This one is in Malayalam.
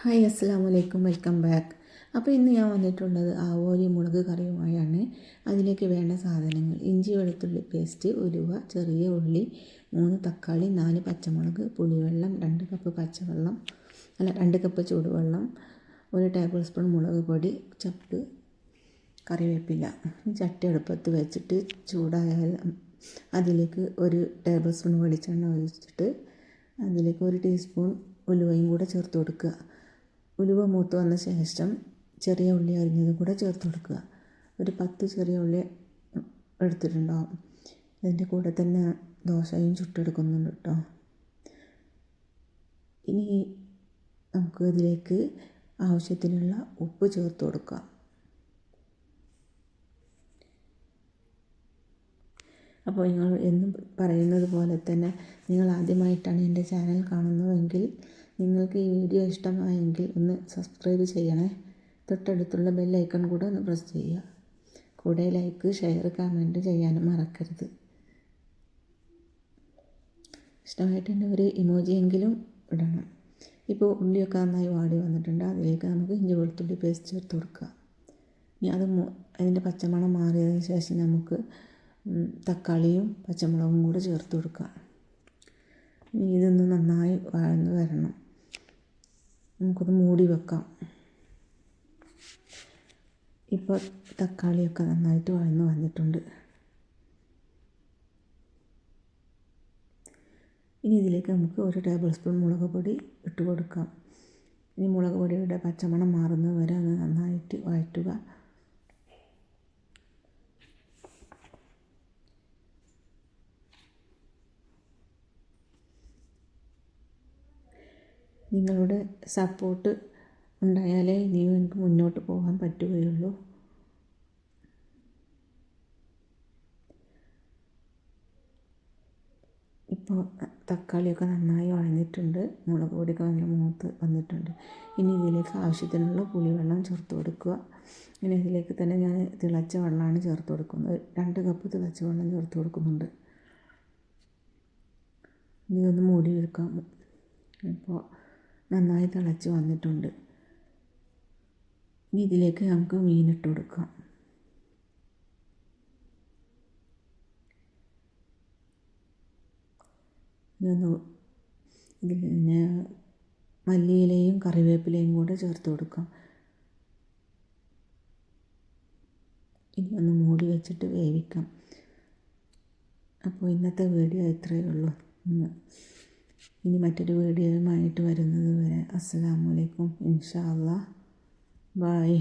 ഹായ് അസ്സലാമു അലൈക്കും, വെൽക്കം ബാക്ക്. അപ്പോൾ ഇന്ന് ഞാൻ വന്നിട്ടുള്ളത് ആവോലി മുളക് കറിയുമായാണ്. അതിലേക്ക് വേണ്ട സാധനങ്ങൾ: ഇഞ്ചി വെളുത്തുള്ളി പേസ്റ്റ്, ഉലുവ, ചെറിയ ഉള്ളി, 3 തക്കാളി, 4 പച്ചമുളക്, പുളിവെള്ളം, 2 കപ്പ് പച്ചവെള്ളം 2 കപ്പ് ചൂടുവെള്ളം, 1 ടേബിൾ സ്പൂൺ മുളക് പൊടി, ചപ്പ് കറിവേപ്പില. ചട്ടി അടുപ്പത്ത് വെച്ചിട്ട് ചൂടായാൽ അതിലേക്ക് 1 ടേബിൾ സ്പൂൺ വെളിച്ചെണ്ണ ഒഴിച്ചിട്ട് അതിലേക്ക് 1 ടീസ്പൂൺ ഉലുവയും കൂടെ ചേർത്ത് കൊടുക്കുക. ഉലുവ മൂത്ത് വന്ന ശേഷം ചെറിയ ഉള്ളി അരിഞ്ഞതും കൂടെ ചേർത്ത് കൊടുക്കുക. ഒരു 10 ചെറിയ ഉള്ളി എടുത്തിട്ടുണ്ടാവും. അതിൻ്റെ കൂടെ തന്നെ ദോശയും ചുട്ടെടുക്കുന്നുണ്ട് കേട്ടോ. ഇനി നമുക്ക് ഇതിലേക്ക് ആവശ്യത്തിനുള്ള ഉപ്പ് ചേർത്ത് കൊടുക്കാം. അപ്പോൾ നിങ്ങൾ എന്നും പറയുന്നത് പോലെ തന്നെ നിങ്ങൾ ആദ്യമായിട്ടാണ് എൻ്റെ ചാനൽ കാണുന്നതെങ്കിൽ നിങ്ങൾക്ക് ഈ വീഡിയോ ഇഷ്ടമായെങ്കിൽ ഒന്ന് സബ്സ്ക്രൈബ് ചെയ്യണേ. തൊട്ടടുത്തുള്ള ബെൽ ഐക്കൺ കൂടെ ഒന്ന് പ്രസ് ചെയ്യുക. കൂടെ ലൈക്ക്, ഷെയർ, കമൻറ്റ് ചെയ്യാനും മറക്കരുത്. ഇഷ്ടമായിട്ടുണ്ടെങ്കിൽ ഒരു ഇമോജിയെങ്കിലും ഇടണം. ഇപ്പോൾ ഉള്ളിയൊക്കെ നന്നായി വാടി വന്നിട്ടുണ്ട്. അതിലേക്ക് നമുക്ക് ഇഞ്ചി വെളുത്തുള്ളി പേസ്റ്റ് ചേർത്ത് കൊടുക്കുക. ഇനി അതിൻ്റെ പച്ചമണം മാറിയതിന് ശേഷം നമുക്ക് തക്കാളിയും പച്ചമുളകും കൂടെ ചേർത്ത് കൊടുക്കുക. ഇനി ഇതൊന്ന് നന്നായി വഴന്ന് വരണം. നമുക്കത് മൂടി വെക്കാം. ഇപ്പോൾ തക്കാളിയൊക്കെ നന്നായിട്ട് വഴന്ന് വന്നിട്ടുണ്ട്. ഇനി ഇതിലേക്ക് നമുക്ക് 1 ടേബിൾ സ്പൂൺ മുളക് പൊടി ഇട്ട് കൊടുക്കാം. ഇനി മുളക് പൊടിയുടെ പച്ചമണം മാറുന്നത് വരെ അത് നന്നായിട്ട് വഴറ്റുക. നിങ്ങളുടെ സപ്പോർട്ട് ഉണ്ടായാലേ ഇനിയും എനിക്ക് മുന്നോട്ട് പോകാൻ പറ്റുകയുള്ളൂ. ഇപ്പോൾ തക്കാളിയൊക്കെ നന്നായി വഴന്നിട്ടുണ്ട്. മുളക് പൊടിയൊക്കെ നല്ല മൂത്ത് വന്നിട്ടുണ്ട്. ഇനി ഇതിലേക്ക് ആവശ്യത്തിനുള്ള പുളിവെള്ളം ചേർത്ത് കൊടുക്കുക. ഇനി ഇതിലേക്ക് തന്നെ ഞാൻ തിളച്ച വെള്ളമാണ് ചേർത്ത് കൊടുക്കുന്നത്. 2 കപ്പ് തിളച്ച വെള്ളം ചേർത്ത് കൊടുക്കുന്നുണ്ട്. ഇനി ഇതൊന്ന് മൂടി വെക്കാം. ഇപ്പോൾ നന്നായി തിളച്ച് വന്നിട്ടുണ്ട്. ഇനി ഇതിലേക്ക് നമുക്ക് മീനിട്ട് കൊടുക്കാം. ഇതിന് മല്ലിയിലയും കറിവേപ്പിലയും കൂടെ ചേർത്ത് കൊടുക്കാം. ഇനി ഒന്ന് മൂടി വെച്ചിട്ട് വേവിക്കാം. അപ്പോൾ ഇന്നത്തെ വീഡിയോ ഇത്രയേ ഉള്ളൂ. ഇനി മറ്റൊരു വീഡിയോയുമായിട്ട് വരുന്നത് വരെ അസ്സലാമു അലൈക്കും. ഇൻഷാ അല്ലാഹ്. ബൈ.